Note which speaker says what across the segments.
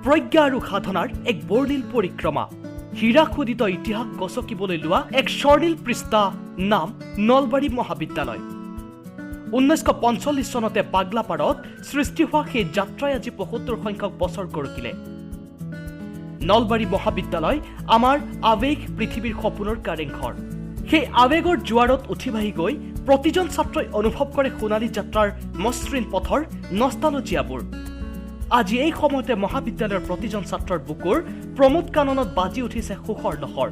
Speaker 1: প্ৰজ্ঞা আৰু সাধনাৰ এক বৰ্ণিল পৰিক্ৰমা হীৰাখোদিত ইতিহাস গছকিবলৈ লোৱা এক স্বৰ্ণিল পৃষ্ঠা নাম নলবাৰী মহাবিদ্যালয় 1945 চনতে পাগলাপাৰত সৃষ্টি হোৱা সেই যাত্ৰাই আজি ৭৫ সংখ্যক বছৰ গৰকিলে নলবাৰী মহাবিদ্যালয় আমাৰ আৱেগ পৃথিৱীৰ সপোনৰ কাৰেংঘৰ সেই আৱেগৰ জোৱাৰত উঠি বাঢ়ি গৈ প্ৰতিজন ছাত্ৰই অনুভৱ কৰে সোণালী যাত্ৰাৰ মসৃণ পথৰ নষ্টালজিয়াবোৰ আজি এই সময়তে মহাবিদ্যালয়ৰ প্ৰতিজন ছাত্ৰৰ বুকুৰ প্ৰমোদ কাননত বাজি উঠিছে সুখৰ লহৰ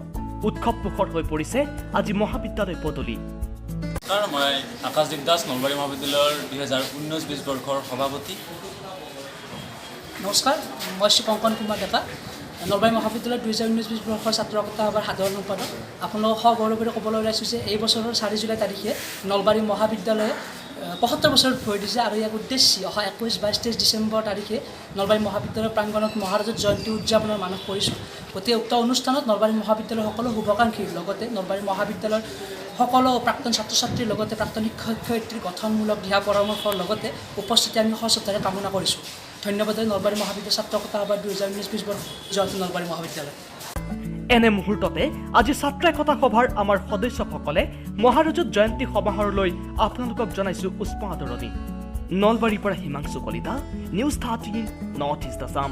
Speaker 1: উৎসৱ মুখৰ হৈ পৰিছে আজি মহাবিদ্যালয় পদূলি
Speaker 2: মই আকাশদ্বীপ দাস নলবাৰী মহাবিদ্যালয়ৰ 2019-20 বৰ্ষৰ সভাপতি
Speaker 3: নমস্কাৰ মই শ্ৰী কংকন কুমাৰ ডেকা নলবাৰী মহাবিদ্যালয়ৰ 2019-20 বৰ্ষৰ ছাত্ৰকতা সভাৰ সাধাৰণ সম্পাদক আপোনালোকক সগৌৰৱেৰে ক'বলৈ ওলাইছোঁ যে এই বছৰৰ 4 জুলাই তাৰিখে নলবাৰী মহাবিদ্যালয়ে 75 বছৰত ভৰি দিছে আৰু ইয়াক উদ্দেশ্যি অহা 21-22-23 ডিচেম্বৰ তাৰিখে নলবাৰী মহাবিদ্যালয়ৰ প্ৰাংগণত মহাৰাজত জয়ন্তী উদযাপনৰ মানস কৰিছোঁ গতিকে উক্ত অনুষ্ঠানত নলবাৰী মহাবিদ্যালয়ৰ সকলো শুভাকাংক্ষীৰ লগতে নলবাৰী মহাবিদ্যালয়ৰ সকলো প্ৰাক্তন ছাত্ৰ ছাত্ৰীৰ লগতে প্ৰাক্তন শিক্ষক শিক্ষয়িত্ৰীৰ গঠনমূলক দিহা পৰামৰ্শৰ লগতে উপস্থিতি আমি সশ্ৰদ্ধাৰে কামনা কৰিছোঁ ধন্যবাদ নলবাৰী মহাবিদ্যালয় ছাত্ৰকতা সভাৰ 2019-20 বৰ্ষ জয়ন্তী নলবাৰী মহাবিদ্যালয়
Speaker 1: এনে মুহূৰ্ততে আজি ছাত্ৰ একতা সভাৰ আমাৰ সদস্যসকলে মহাৰাজত জয়ন্তী সমাৰোহলৈ আপোনালোকক জনাইছো উষ্ম আদৰণি নলবাৰীৰ পৰা Himanshu Kalita news 13 north east Assam